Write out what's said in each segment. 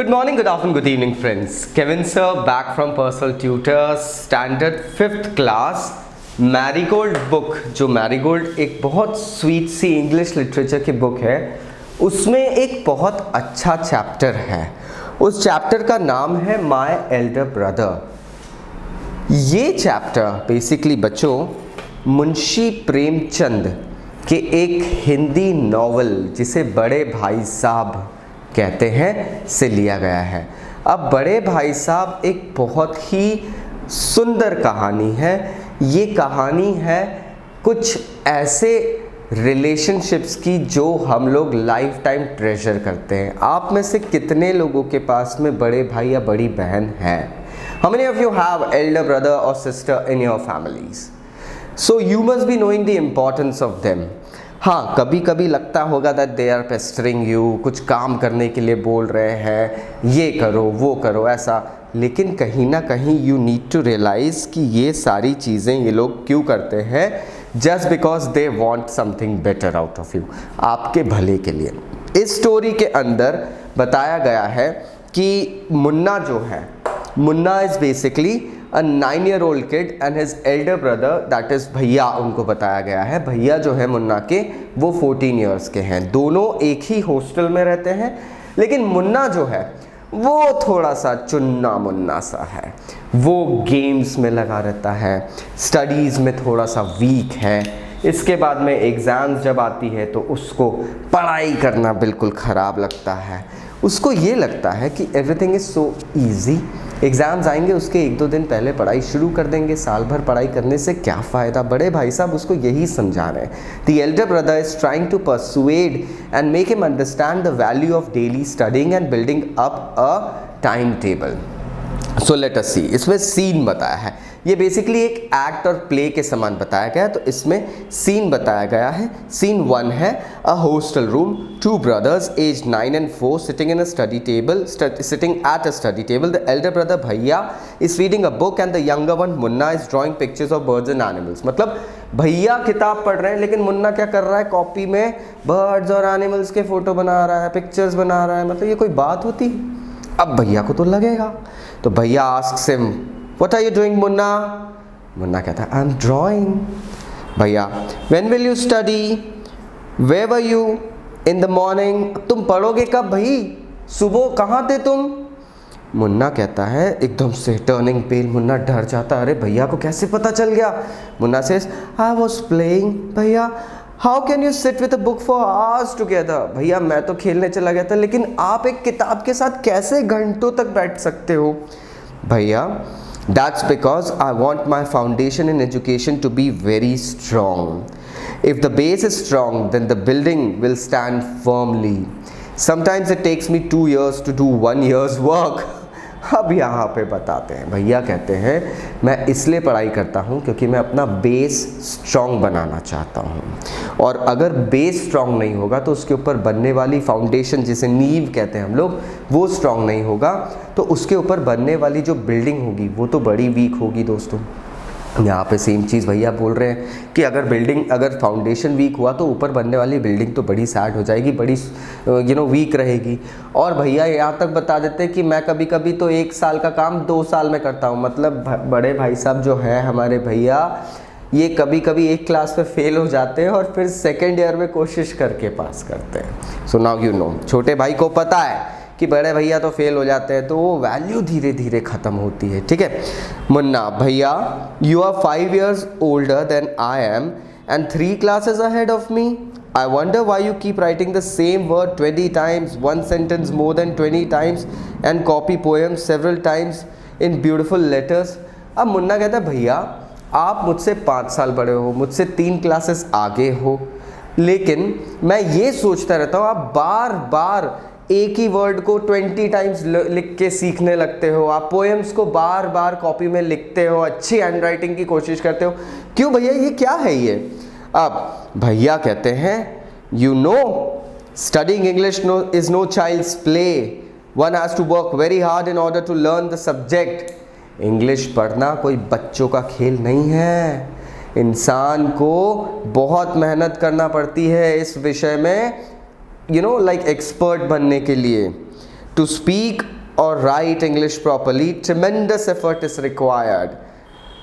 Good morning, good afternoon, good evening, friends. Kevin sir, back from personal tutor, standard 5th class. Marigold book, जो marigold एक बहुत sweet सी English literature की book है, उसमें एक बहुत अच्छा चैप्टर है. उस चैप्टर का नाम है माय एल्डर ब्रदर. ये चैप्टर बेसिकली बच्चों मुंशी प्रेमचंद के एक हिंदी नॉवल जिसे बड़े भाई साहब कहते हैं से लिया गया है. अब बड़े भाई साहब एक बहुत ही सुंदर कहानी है. ये कहानी है कुछ ऐसे रिलेशनशिप्स की जो हम लोग लाइफ टाइम ट्रेजर करते हैं. आप में से कितने लोगों के पास में बड़े भाई या बड़ी बहन है? How many of you have elder brother or sister in your families? So you must be knowing the importance of them. हाँ, कभी कभी लगता होगा that they are pestering you, कुछ काम करने के लिए बोल रहे हैं, ये करो वो करो ऐसा, लेकिन कहीं ना कहीं you need to realize कि ये सारी चीज़ें ये लोग क्यों करते हैं? Just because they want something better out of you, आपके भले के लिए. इस स्टोरी के अंदर बताया गया है कि मुन्ना जो है, Munna is basically a 9-year-old kid and his elder brother, that is भैया, उनको बताया गया है. भैया जो है मुन्ना के, वो 14 years के हैं. दोनों एक ही हॉस्टल में रहते हैं, लेकिन मुन्ना जो है वो थोड़ा सा चुन्ना मुन्ना सा है. वो गेम्स में लगा रहता है, स्टडीज़ में थोड़ा सा वीक है. इसके बाद में एग्ज़ाम्स जब आती है तो उसको पढ़ाई करना बिल्कुल ख़राब लगता है. उसको ये लगता है कि everything is so easy. Exams आएंगे, उसके 1-2 दिन पहले पढ़ाई शुरू कर देंगे. साल भर पढ़ाई करने से क्या फ़ायदा? बड़े भाई साहब उसको यही समझा रहे हैं. The elder brother is trying to persuade and make him understand the value of daily studying and building up a time table. So let us see. इसमें सीन बताया है. ये बेसिकली एक एक्ट और प्ले के समान बताया गया है. तो इसमें सीन बताया गया है. सीन 1 है a hostel room. 2 brothers aged 9 and 4 sitting in a study table, sitting at a study table. The elder brother Bhaiya is reading a book and the younger one Munna is drawing pictures of birds and animals. मतलब भैया किताब पढ़ रहे हैं, लेकिन मुन्ना क्या कर रहा है? कॉपी में बर्ड्स और एनिमल्स के फोटो बना रहा है, पिक्चर्स बना रहा है. मतलब ये कोई बात होती? अब भैया को तो लगेगा. तो भैया asks him, What are you doing, Munna? Munna कहता है, I'm drawing. भैया, when will you study? Where were you in the morning? तुम पढ़ोगे कब भाई? सुबह कहाँ थे तुम? मुन्ना कहता है, एकदम से टर्निंग पेल. मुन्ना डर जाता है, अरे भैया को कैसे पता चल गया? Munna says, I was playing. भैया, How can you sit with a book for hours together? भैया मैं तो खेलने चला गया था, लेकिन आप एक किताब के साथ कैसे घंटों तक बैठ सकते हो? भैया, That's because I want my foundation in education to be very strong. If the base is strong, then the building will stand firmly. Sometimes it takes me 2 years to do 1 year's work. अब यहाँ पे बताते हैं. भैया कहते हैं, मैं इसलिए पढ़ाई करता हूँ क्योंकि मैं अपना बेस स्ट्रॉन्ग बनाना चाहता हूँ. और अगर बेस स्ट्रॉन्ग नहीं होगा तो उसके ऊपर बनने वाली फाउंडेशन, जिसे नींव कहते हैं हम लोग, वो स्ट्रॉन्ग नहीं होगा तो उसके ऊपर बनने वाली जो बिल्डिंग होगी वो तो बड़ी वीक होगी. दोस्तों यहाँ पे सेम चीज़ भैया बोल रहे हैं कि अगर फाउंडेशन वीक हुआ तो ऊपर बनने वाली बिल्डिंग तो बड़ी सैड हो जाएगी, बड़ी वीक रहेगी. और भैया यहाँ तक बता देते हैं कि मैं कभी कभी तो 1 साल का काम 2 साल में करता हूँ. मतलब बड़े भाई साहब जो है हमारे भैया, ये कभी कभी एक क्लास में फेल हो जाते हैं और फिर सेकेंड ईयर में कोशिश करके पास करते हैं. So now you know. छोटे भाई को पता है कि बड़े भैया तो फेल हो जाते हैं, तो वो वैल्यू धीरे धीरे ख़त्म होती है. ठीक है. मुन्ना, भैया, you are 5 years older than I am and 3 classes ahead of me. I wonder why you keep writing the same word 20 times, one sentence more than 20 times and copy poems several times in beautiful letters. अब मुन्ना कहता है, भैया आप मुझसे 5 साल बड़े हो, मुझसे 3 क्लासेस आगे हो, लेकिन मैं ये सोचता रहता हूँ आप बार बार एक ही वर्ड को 20 टाइम्स लिख के सीखने लगते हो. आप पोएम्स को बार बार कॉपी में लिखते हो, अच्छी हैंड राइटिंग की कोशिश करते हो. क्यों भैया, ये क्या है ये? अब भैया कहते हैं, you know studying English is no child's play. One has to work very hard in order to learn the subject. English पढ़ना कोई बच्चों का खेल नहीं है. इंसान को बहुत मेहनत करना पड़ती है इस विषय में, like एक्सपर्ट बनने के लिए. To speak or write English properly, tremendous effort is required.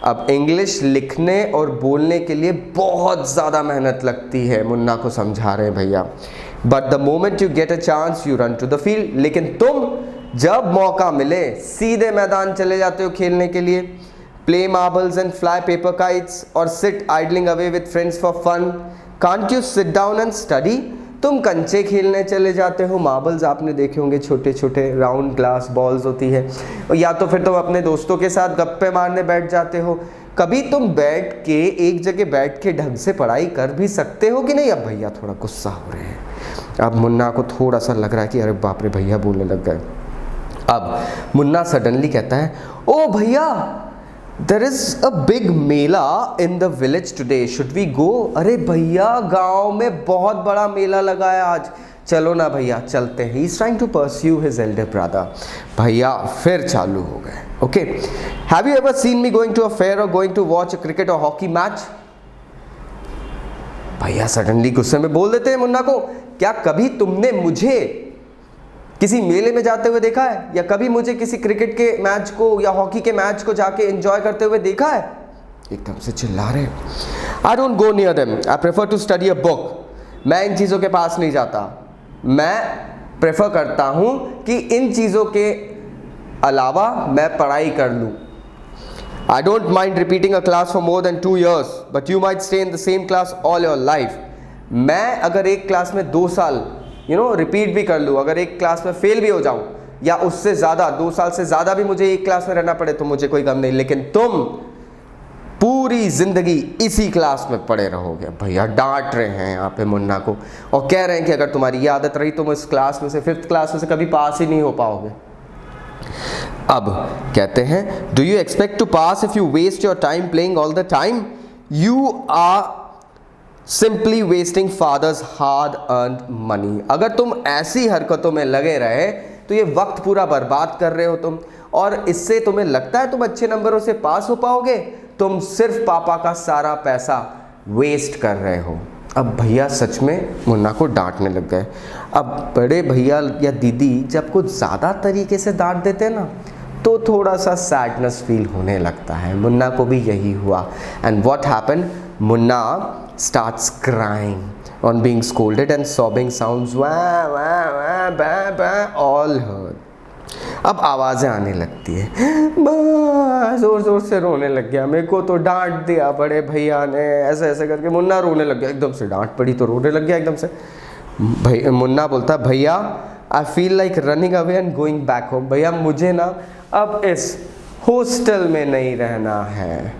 अब इंग्लिश लिखने और बोलने के लिए बहुत ज़्यादा मेहनत लगती है, मुन्ना को समझा रहे हैं भैया. But the moment you get a chance you run to the field. लेकिन तुम जब मौका मिले सीधे मैदान चले जाते हो खेलने के लिए. Play marbles and fly paper kites और sit idling away with friends for fun. Can't you sit down and study. तुम कंचे खेलने चले जाते हो. मार्बल्स आपने देखे होंगे, छोटे छोटे राउंड ग्लास बॉल्स होती है. या तो फिर तुम अपने दोस्तों के साथ गप्पे मारने बैठ जाते हो. कभी तुम बैठ के एक जगह बैठ के ढंग से पढ़ाई कर भी सकते हो कि नहीं. अब भैया थोड़ा गुस्सा हो रहे हैं. अब मुन्ना को थोड़ा सा लग रहा है कि अरे बाप रे भैया बोलने लग गए. अब मुन्ना सडनली कहता है, ओ भैया, there is a big mela in the village today, should we go. अरे भैया गांव में बहुत बड़ा मेला लगा है आज, चलो ना भैया चलते हैं. He is trying to pursue his elder brother. भैया फिर चालू हो गए. Okay, have you ever seen me going to a fair or going to watch a cricket or hockey match. भैया सडनली गुस्से में बोल देते हैं मुन्ना को, क्या कभी तुमने मुझे किसी मेले में जाते हुए देखा है, या कभी मुझे किसी क्रिकेट के मैच को या हॉकी के मैच को जाके एंजॉय करते हुए देखा है. एकदम से चिल्ला रहे. I don't go near them, I prefer to study a book. मैं इन चीज़ों के पास नहीं जाता. मैं प्रेफर करता हूँ कि इन चीज़ों के अलावा मैं पढ़ाई कर लूँ. I don't mind repeating a class for more than 2 years, but you might stay in the same class all your life. मैं अगर एक क्लास में 2 साल रिपीट भी कर लूँ, अगर एक क्लास में फेल भी हो जाऊँ या उससे ज़्यादा 2 साल से ज़्यादा भी मुझे एक क्लास में रहना पड़े तो मुझे कोई गम नहीं. लेकिन तुम पूरी ज़िंदगी इसी क्लास में पड़े रहोगे. भैया डांट रहे हैं यहाँ पे मुन्ना को और कह रहे हैं कि अगर तुम्हारी ये आदत रही तुम इस क्लास में से 5th क्लास में से कभी पास ही नहीं हो पाओगे. अब कहते हैं, do you expect to pass if you waste your time playing all the time. You are simply wasting father's hard earned money. अगर तुम ऐसी हरकतों में लगे रहे तो ये वक्त पूरा बर्बाद कर रहे हो तुम, और इससे तुम्हें लगता है तुम अच्छे नंबरों से पास हो पाओगे. तुम सिर्फ पापा का सारा पैसा वेस्ट कर रहे हो. अब भैया सच में मुन्ना को डांटने लग गए. अब बड़े भैया या दीदी जब कुछ ज़्यादा तरीके से डांट देते हैं ना तो थोड़ा सा सैडनेस फील होने लगता है. मुन्ना को भी यही हुआ. And what happened, Munna starts crying on being scolded and sobbing sounds all heard. अब आवाज़ें आने लगती है. ज़ोर ज़ोर से रोने लग गया. मेरे को तो डांट दिया बड़े भैया ने, ऐसे ऐसे करके मुन्ना रोने लग गया. एकदम से डांट पड़ी तो रोने लग गया एकदम से. मुन्ना बोलता, भैया I feel like running away and going back home. भैया मुझे ना अब इस हॉस्टल में नहीं रहना है,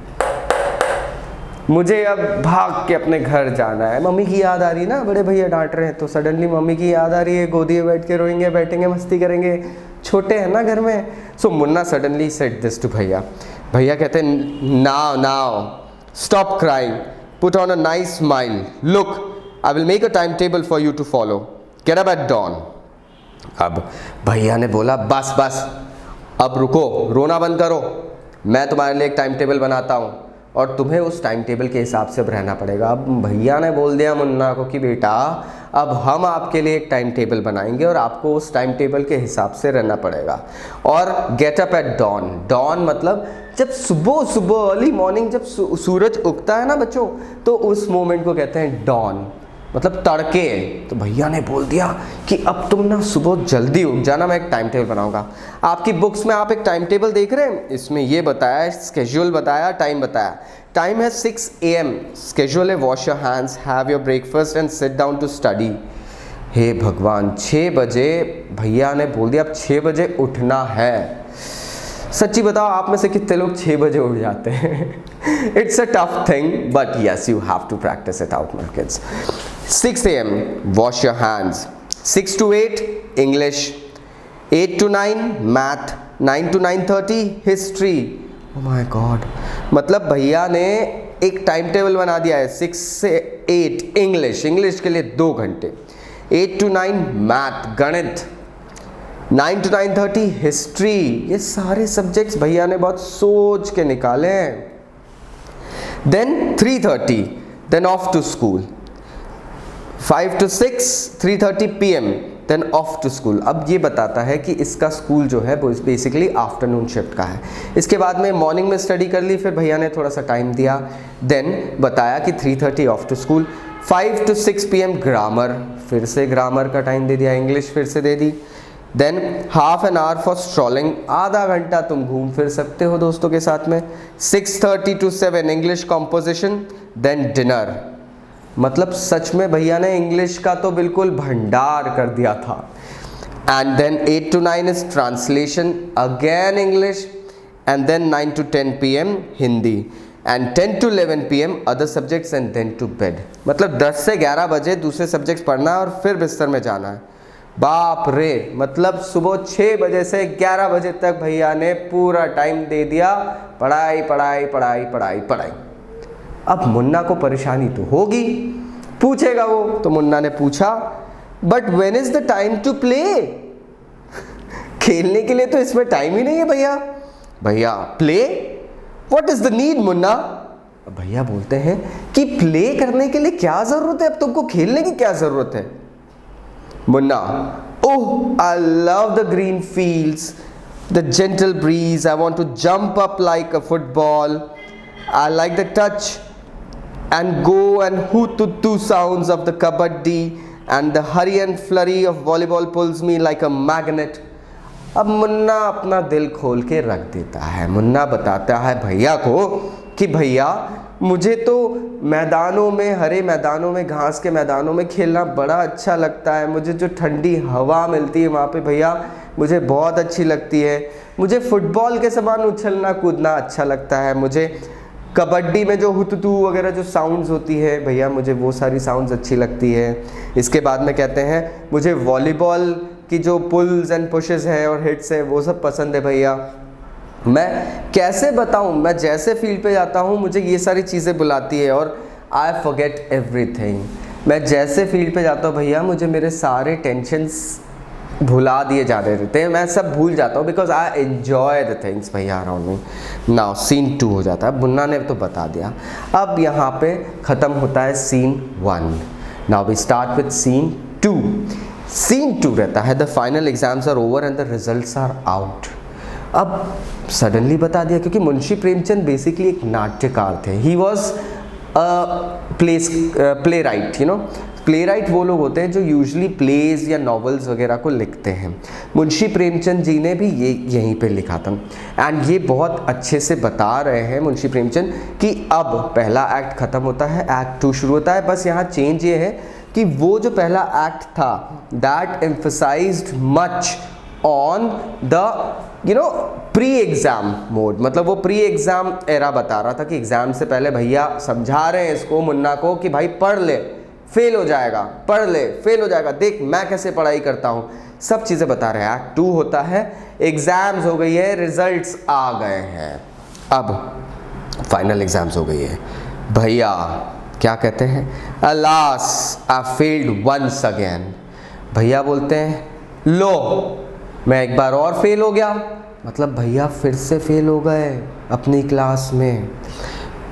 मुझे अब भाग के अपने घर जाना है. मम्मी की याद आ रही है ना, बड़े भैया डांट रहे हैं तो सडनली मम्मी की याद आ रही है. गोदी में बैठ के रोएंगे, बैठेंगे, मस्ती करेंगे, छोटे हैं ना घर में. So Munna suddenly said this to भैया. भैया कहते हैं, now stop crying, put on a nice smile, look I will make a time table for you to follow, get up at dawn. अब भैया ने बोला, बस अब रुको, रोना बंद करो, मैं तुम्हारे लिए एक टाइम टेबल बनाता हूँ और तुम्हें उस टाइम टेबल के हिसाब से अब रहना पड़ेगा. अब भैया ने बोल दिया मुन्ना को कि बेटा अब हम आपके लिए एक टाइम टेबल बनाएंगे और आपको उस टाइम टेबल के हिसाब से रहना पड़ेगा. और get up at dawn. Dawn मतलब जब सुबह अर्ली मॉर्निंग जब सूरज उगता है ना बच्चों, तो उस मोमेंट को कहते हैं डॉन, मतलब तड़के. तो भैया ने बोल दिया कि अब तुम ना सुबह जल्दी उठ जाना, मैं एक टाइम टेबल बनाऊंगा. आपकी बुक्स में आप एक टाइम टेबल देख रहे हैं, इसमें ये बताया, स्केड्यूल बताया, टाइम बताया. टाइम है 6 AM. स्केड्यूल है wash your hands, have your breakfast and sit down to study. हे भगवान, 6 बजे भैया ने बोल दिया अब 6 बजे उठना है. सच्ची बताओ आप में से कितने लोग 6 बजे उठ जाते हैं? It's a tough thing but yes you have to practise it out my kids. 6 AM wash your hands, 6 to 8 English, 8 to 9 math, 9 to 9:30 history. Oh my God, मतलब भैया ने एक टाइम टेबल बना दिया है. 6 से 8 इंग्लिश के लिए 2 घंटे, 8 to 9 मैथ गणित, 9 to 9:30 हिस्ट्री. ये सारे सब्जेक्ट्स भैया ने बहुत सोच के निकाले हैं. Then 3:30 then off to school. 5 to 6 3:30 PM then off to school. अब ये बताता है कि इसका स्कूल जो है वो बेसिकली आफ्टरनून शिफ्ट का है। इसके बाद में मॉर्निंग में स्टडी कर ली, फिर भैया ने थोड़ा सा टाइम दिया, देन बताया कि 3:30 off to school, 5 to 6 PM grammar, फिर से ग्रामर का टाइम दे दिया, इंग्लिश फिर से दे दी, then half an hour for strolling, आधा घंटा तुम घूम फिर सकते हो दोस्तों के साथ में, 6:30 to 7 English composition, then dinner. मतलब सच में भैया ने इंग्लिश का तो बिल्कुल भंडार कर दिया था। And then 8 to 9 is translation, again English, and then 9 to 10 PM Hindi, and 10 to 11 PM other subjects, and then to bed. मतलब 10 से 11 बजे दूसरे सब्जेक्ट्स पढ़ना है और फिर बिस्तर में जाना है। बाप रे, मतलब सुबह 6 बजे से 11 बजे तक भैया ने पूरा टाइम दे दिया पढ़ाई पढ़ाई पढ़ाई पढ़ाई पढ़ाई। अब मुन्ना को परेशानी तो होगी, पूछेगा वो, तो मुन्ना ने पूछा but when is the time to play? खेलने के लिए तो इसमें टाइम ही नहीं है भैया। भैया play, what is the need Munna? भैया बोलते हैं कि प्ले करने के लिए क्या जरूरत है, अब तुमको खेलने की क्या जरूरत है? Munna, oh I love the green fields, the gentle breeze, I want to jump up like a football, I like the touch and go and hoo-too sounds of the kabaddi and the hurry and flurry of volleyball pulls me like a magnet। अब मुन्ना अपना दिल खोल के रख देता है। मुन्ना बताता है भैया को कि भैया मुझे तो मैदानों में, हरे मैदानों में, घास के मैदानों में खेलना बड़ा अच्छा लगता है, मुझे जो ठंडी हवा मिलती है वहाँ पे भैया मुझे बहुत अच्छी लगती है, मुझे फुटबॉल के समान उछलना कूदना अच्छा लगता है, मुझे कबड्डी में जो हुतुतू वगैरह जो साउंड्स होती है भैया मुझे वो सारी साउंड्स अच्छी लगती है। इसके बाद में कहते हैं मुझे वॉलीबॉल की जो पुल्स एंड पुशेस है और हिट्स है वो सब पसंद है भैया। मैं कैसे बताऊं, मैं जैसे फील्ड पे जाता हूं मुझे ये सारी चीज़ें बुलाती है और आई फॉरगेट एवरीथिंग। मैं जैसे फील्ड पे जाता हूँ भैया मुझे मेरे सारे टेंशन्स भुला दिए जा रहे रहते हैं, मैं सब भूल जाता हूँ because I enjoy the things भैया अराउंड मी। नाउ सीन 2 हो जाता है, मुन्ना ने तो बता दिया। अब यहाँ पे ख़त्म होता है scene 1। Now we start with scene 2। Scene 2 रहता है the final exams are over and the results are out. अब सडनली बता दिया क्योंकि मुंशी प्रेमचंद बेसिकली एक नाट्यकार थे। He was playwright, you know. Playwright वो लोग होते हैं जो यूजली प्लेज या नॉवेल्स वगैरह को लिखते हैं। मुंशी प्रेमचंद जी ने भी ये यहीं पे लिखा था एंड ये बहुत अच्छे से बता रहे हैं मुंशी प्रेमचंद कि अब पहला एक्ट ख़त्म होता है, एक्ट 2 शुरू होता है। बस यहाँ चेंज ये है कि वो जो पहला एक्ट था that emphasized much on the pre exam mode. मतलब वो प्री एग्ज़ाम एरा बता रहा था कि एग्ज़ाम से पहले भैया समझा रहे हैं इसको, मुन्ना को, कि भाई पढ़ ले, फेल हो जाएगा, पढ़ ले, फेल हो जाएगा, देख मैं कैसे पढ़ाई करता हूँ, सब चीज़ें बता रहे हैं। एक्ट 2 होता है, एग्ज़ाम्स हो गई है, रिजल्ट्स आ गए हैं, अब फाइनल एग्ज़ाम्स हो गई है। भैया क्या कहते हैं, alas I failed once again. भैया बोलते हैं लो मैं एक बार और फेल हो गया। मतलब भैया फिर से फेल हो गए अपनी क्लास में।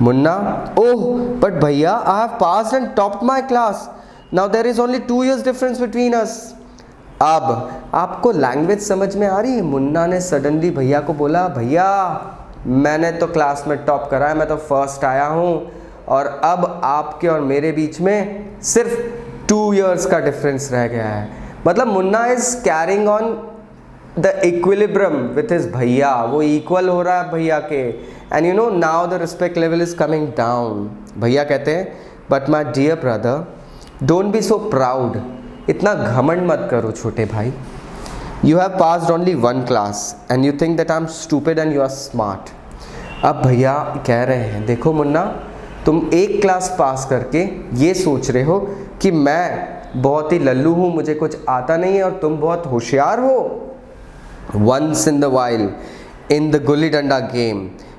मुन्ना, ओह बट भैया I have passed and topped my class, now there is only 2 years difference between us. अब आपको लैंग्वेज समझ में आ रही है? मुन्ना ने सडनली भैया को बोला भैया मैंने तो क्लास में टॉप करा है, मैं तो फर्स्ट आया हूँ और अब आपके और मेरे बीच में सिर्फ 2 years का डिफरेंस रह गया है। मतलब Munna is carrying on the equilibrium with his भैया, वो इक्वल हो रहा है भैया के। And you know now the respect level is coming down. भैया कहते हैं but my dear brother don't be so proud, इतना घमंड मत करो छोटे भाई। You have passed only 1 class and you think that I am stupid and you are smart. अब भैया कह रहे हैं देखो मुन्ना, तुम 1 क्लास पास करके ये सोच रहे हो कि मैं बहुत ही लल्लू हूँ, मुझे कुछ आता नहीं है और तुम बहुत होशियार हो। Once in the while in the gully danda game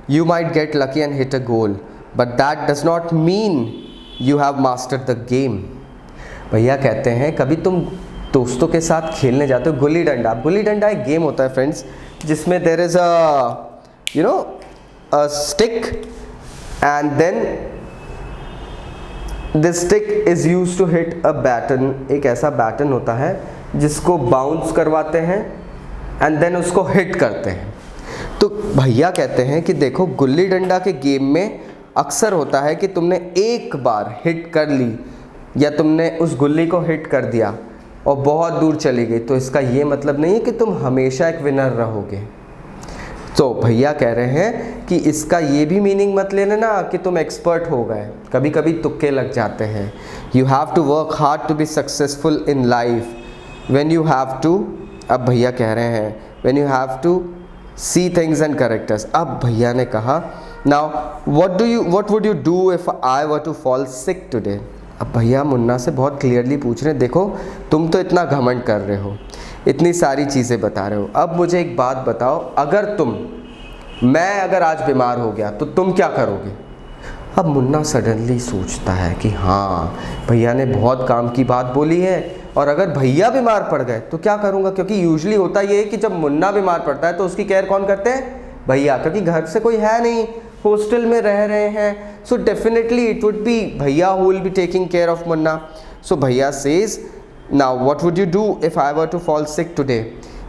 you might get lucky and hit a goal, but that does not mean you have mastered the game। भैया कहते हैं कभी तुम दोस्तों के साथ खेलने जाते हो गुल्ली डंडा। गुल्ली डंडा एक गेम होता है फ्रेंड्स जिसमें there is a stick and then this stick is used to hit a baton. एक ऐसा बैटन होता है जिसको बाउंस करवाते हैं एंड देन उसको हिट करते हैं। तो भैया कहते हैं कि देखो गुल्ली डंडा के गेम में अक्सर होता है कि तुमने एक बार हिट कर ली या तुमने उस गुल्ली को हिट कर दिया और बहुत दूर चली गई, तो इसका ये मतलब नहीं है कि तुम हमेशा एक विनर रहोगे। तो भैया कह रहे हैं कि इसका ये भी मीनिंग मत लेना ना कि तुम एक्सपर्ट हो गए, कभी कभी तुक्के लग जाते हैं। You have to work hard to be successful in life when you have to, अब भैया कह रहे हैं when you have to see things and characters. अब भैया ने कहा now what would you do if I were to fall sick today. अब भैया मुन्ना से बहुत क्लियरली पूछ रहे हैं, देखो तुम तो इतना घमंड कर रहे हो, इतनी सारी चीज़ें बता रहे हो, अब मुझे एक बात बताओ, अगर मैं अगर आज बीमार हो गया तो तुम क्या करोगे। अब मुन्ना सडनली सोचता है कि हाँ भैया ने बहुत काम की बात बोली है, और अगर भैया बीमार पड़ गए तो क्या करूँगा, क्योंकि यूजुअली होता ये है कि जब मुन्ना बीमार पड़ता है तो उसकी केयर कौन करते हैं, भैया, क्योंकि घर से कोई है नहीं, हॉस्टल में रह रहे हैं, so definitely it would be भैया who will be taking care of Munna. So भैया says now what would you do if I were to fall sick today.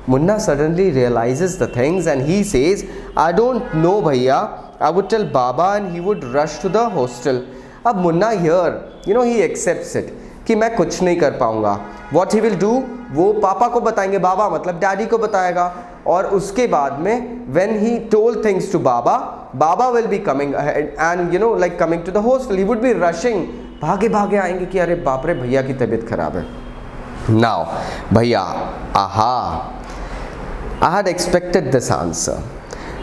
Munna suddenly realizes the things and he says I don't know भैया, I would tell Baba and he would rush to the hostel. अब Munna here, he accepts it कि मैं कुछ नहीं कर पाऊँगा। What he will do, वो पापा को बताएंगे, बाबा मतलब डैडी को बताएगा, और उसके बाद में when he told things to Baba, Baba will be coming ahead and like coming to the hostel. He would be rushing, भागे भागे आएंगे कि अरे बाप रे भैया की तबीयत खराब है। Now भैया I had expected this answer.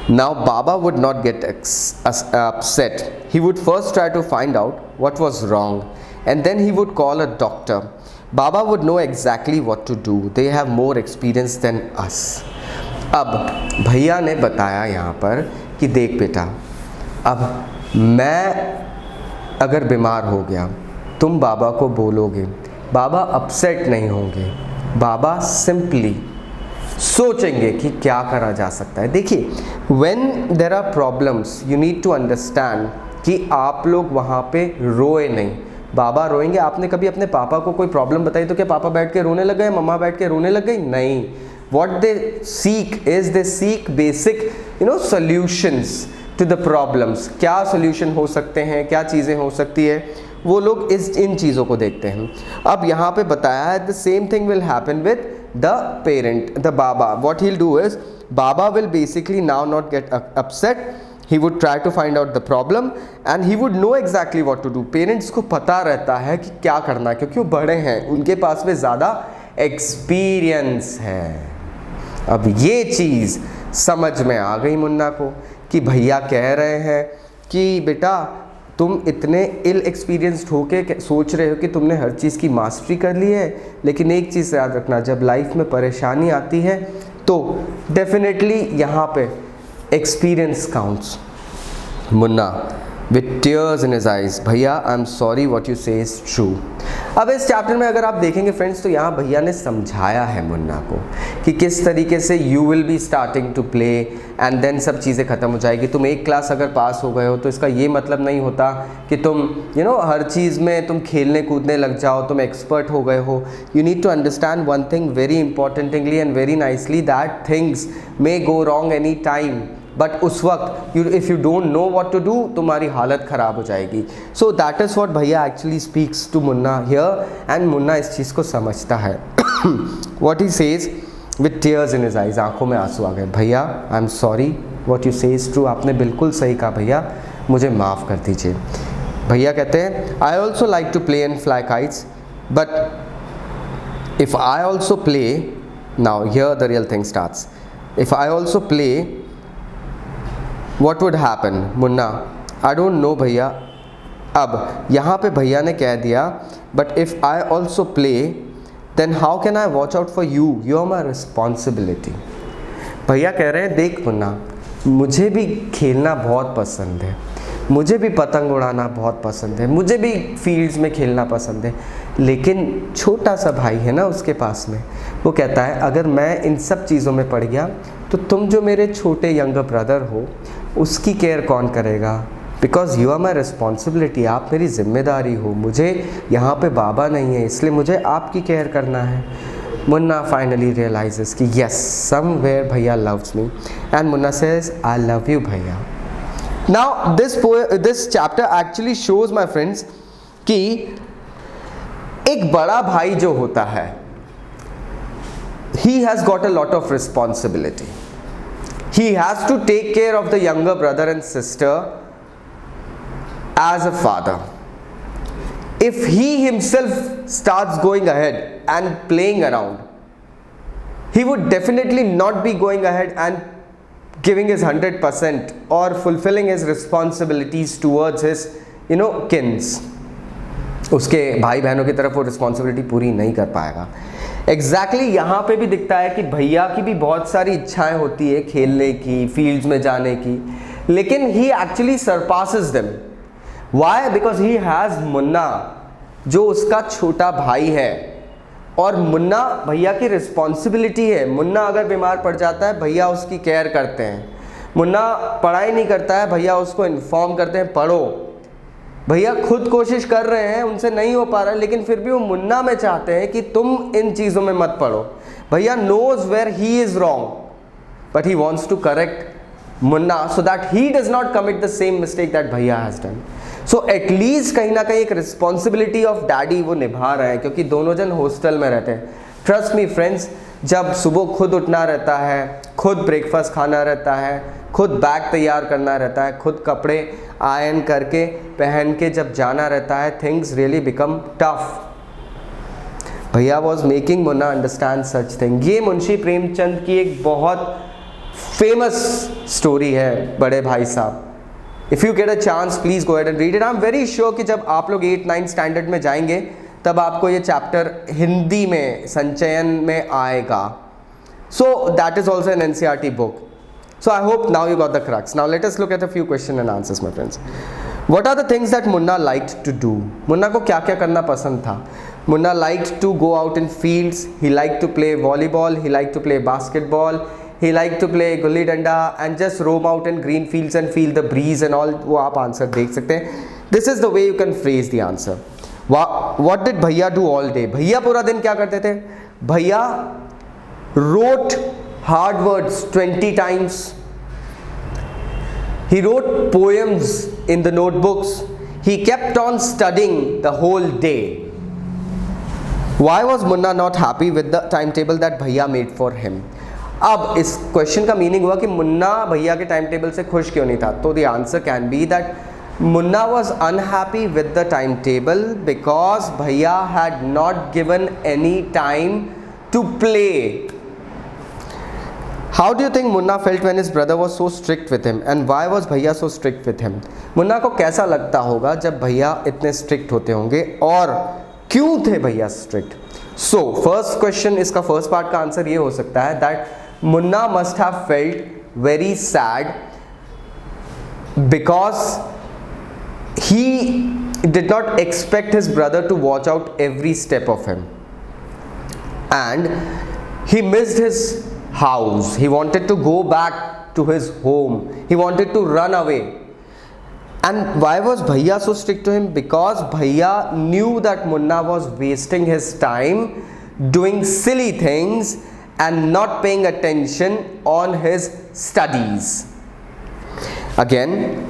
Now Baba would not get upset. He would first try to find out what was wrong and then he would call a doctor. Baba would know exactly what to do. They have more experience than us. अब भैया ने बताया यहाँ पर कि देख बेटा, अब मैं अगर बीमार हो गया तुम बाबा को बोलोगे, बाबा अपसेट नहीं होंगे, बाबा सिंपली सोचेंगे कि क्या करा जा सकता है। देखिए when there are problems you need to understand कि आप लोग वहाँ पे रोए नहीं, बाबा रोएंगे। आपने कभी अपने पापा को कोई प्रॉब्लम बताई तो क्या पापा बैठ के रोने लग गए, मम्मा बैठ के रोने लग गई, नहीं। What they seek is they seek basic solutions to the problems. क्या सॉल्यूशन हो सकते हैं, क्या चीज़ें हो सकती है, वो लोग इन चीज़ों को देखते हैं। अब यहाँ पे बताया है the same thing will happen with the parent, the Baba. What he'll do is Baba will basically now not get upset. He would try to find out the problem and he would know exactly what to do. Parents को पता रहता है कि क्या करना है क्योंकि वो बड़े हैं, उनके पास में ज़्यादा एक्सपीरियंस है। अब ये चीज़ समझ में आ गई मुन्ना को कि भैया कह रहे हैं कि बेटा तुम इतने इल एक्सपीरियंस्ड होके सोच रहे हो कि तुमने हर चीज़ की मास्टरी कर ली है, लेकिन एक चीज़ याद रखना, जब लाइफ में परेशानी आती है तो डेफिनेटली यहाँ पे experience counts. Munna with tears in his eyes, भैया I am sorry what you say is true. अब इस चैप्टर में अगर आप देखेंगे फ्रेंड्स तो यहाँ भैया ने समझाया है मुन्ना को कि किस तरीके से you will be starting to play and then सब चीज़ें ख़त्म हो जाएगी। तुम एक क्लास अगर पास हो गए हो तो इसका ये मतलब नहीं होता कि तुम हर चीज़ में तुम खेलने कूदने लग जाओ, तुम एक्सपर्ट हो गए हो। You need to understand one thing very importantly and very nicely, that things may go wrong any time, but उस वक्त if you don't know what to do तुम्हारी हालत ख़राब हो जाएगी। सो दैट इज़ व्हाट भैया actually speaks to Munna here and Munna इस चीज़ को समझता है। What he says with tears in his eyes, आंखों में आंसू आ गए, भैया I am sorry what you say is true, आपने बिल्कुल सही कहा भैया, मुझे माफ़ कर दीजिए। भैया कहते हैं I also like to play and fly kites but if I also play, now here the real thing starts, if I also play what would happen? Munna I don't know भैया। अब यहाँ पे भैया ने कह दिया but if I also play then how can I watch out for you? You are my responsibility। भैया कह रहे हैं देख मुन्ना, मुझे भी खेलना बहुत पसंद है, मुझे भी पतंग उड़ाना बहुत पसंद है, मुझे भी फील्ड्स में खेलना पसंद है, लेकिन छोटा सा भाई है ना उसके पास में, वो कहता है अगर मैं इन सब चीज़ों में पड़ गया तो तुम जो मेरे छोटे यंगर ब्रदर हो उसकी केयर कौन करेगा? Because you are my responsibility, आप मेरी जिम्मेदारी हो, मुझे यहाँ पे बाबा नहीं है इसलिए मुझे आपकी केयर करना है। Munna finally realizes कि yes, somewhere भैया loves me, and Munna says, I love you भैया. Now this chapter actually shows my friends कि एक बड़ा भाई जो होता है, he has got a lot of responsibility. He has to take care of the younger brother and sister as a father. If he himself starts going ahead and playing around, he would definitely not be going ahead and giving his 100% or fulfilling his responsibilities towards his kins. उसके भाई बहनों की तरफ वो responsibility पूरी नहीं कर पाएगा. एग्जैक्टली यहाँ पे भी दिखता है कि भैया की भी बहुत सारी इच्छाएं होती है खेलने की, फील्ड्स में जाने की, लेकिन he actually surpasses them. Why? Because he has Munna जो उसका छोटा भाई है, और मुन्ना भैया की रिस्पॉन्सिबिलिटी है. मुन्ना अगर बीमार पड़ जाता है भैया उसकी केयर करते हैं. मुन्ना पढ़ाई नहीं करता है भैया उसको इन्फॉर्म करते हैं पढ़ो. भैया खुद कोशिश कर रहे हैं, उनसे नहीं हो पा रहा है, लेकिन फिर भी वो मुन्ना में चाहते हैं कि तुम इन चीज़ों में मत पढ़ो. भैया knows where he is wrong but he wants to correct Munna so that he does not commit the same mistake that भैया हैज़ डन. सो एटलीस्ट कहीं ना कहीं एक रिस्पॉन्सिबिलिटी ऑफ डैडी वो निभा रहे हैं, क्योंकि दोनों जन हॉस्टल में रहते हैं. ट्रस्ट मी फ्रेंड्स, जब सुबह खुद उठना रहता है, खुद ब्रेकफास्ट खाना रहता है, खुद बैग तैयार करना रहता है, खुद कपड़े आयरन करके पहन के जब जाना रहता है, थिंग्स रियली बिकम टफ. भैया was making Munna understand such thing. ये मुंशी प्रेमचंद की एक बहुत फेमस स्टोरी है बड़े भाई साहब. If you get a chance please go ahead and read it. I am very sure कि जब आप लोग 8-9 स्टैंडर्ड में जाएंगे तब आपको ये चैप्टर हिंदी में संचयन में आएगा. So that is also an NCERT book. So I hope now you got the crux. Now let us look at a few question and answers, my friends. What are the things that Munna liked to do? Munna को क्या क्या करना पसंद था? Munna liked to go out in fields. He liked to play volleyball. He liked to play basketball. He liked to play gulli danda and just roam out in green fields and feel the breeze and all. वो आप answer देख सकते हैं. This is the way you can phrase the answer. What did भैया do all day? भैया पूरा दिन क्या करते थे? भैया wrote hard words 20 times. He wrote poems in the notebooks. He kept on studying the whole day. Why was Munna not happy with the timetable that भैया made for him? अब इस क्वेश्चन का मीनिंग हुआ कि मुन्ना भैया के time table से खुश क्यों नहीं था. तो the answer can be that Munna was unhappy with the time table because भैया had not given any time to play. How do you think Munna felt when his brother was so strict with him, and why was भैया so strict with him? Munna को कैसा लगता होगा जब भैया इतने strict होते होंगे, और क्यों थे भैया strict? So first question, इसका first part का आंसर ये हो सकता है that Munna must have felt very sad because he did not expect his brother to watch out every step of him, and he missed his house. He wanted to go back to his home. He wanted to run away. And why was Bhaiya so strict to him? Because Bhaiya knew that Munna was wasting his time doing silly things and not paying attention on his studies. Again,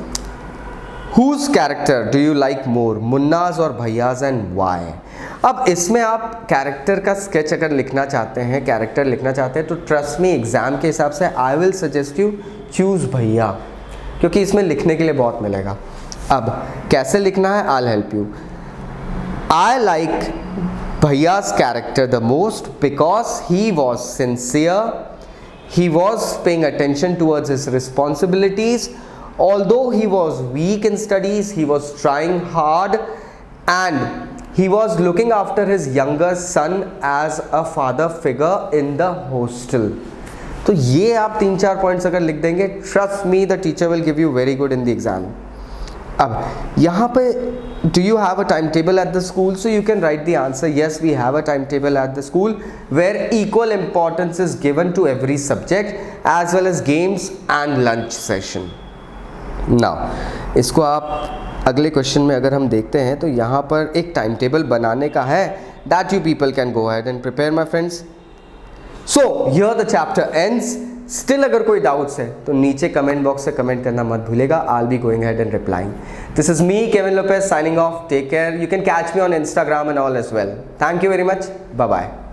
whose character do you like more, Munna's or Bhaiya's, and why? अब इसमें आप character का sketch अगर लिखना चाहते हैं, character लिखना चाहते हैं, तो ट्रस्ट मी एग्जाम के हिसाब से I will suggest you choose भैया, क्योंकि इसमें लिखने के लिए बहुत मिलेगा. अब कैसे लिखना है, I will help you. I like भैया's character the most because he was sincere, he was paying attention towards his responsibilities. Although he was weak in studies, he was trying hard and he was looking after his younger son as a father figure in the hostel. तो ये आप 3-4 points अगर लिख देंगे, trust me the teacher will give you very good in the exam. अब यहाँ पे do you have a timetable at the school? So you can write the answer, yes, we have a timetable at the school where equal importance is given to every subject as well as games and lunch session. Now इसको आप अगले question में अगर हम देखते हैं तो यहाँ पर एक टाइम टेबल बनाने का है, that you people can go ahead and prepare my friends. So here the chapter ends. Still अगर कोई डाउट्स है तो नीचे कमेंट बॉक्स से कमेंट करना मत भूलेगा। I'll be going ahead and replying. This is me, Kevin Lopez, signing off. Take care. You can catch me on Instagram and all as well. Thank you very much. Bye bye.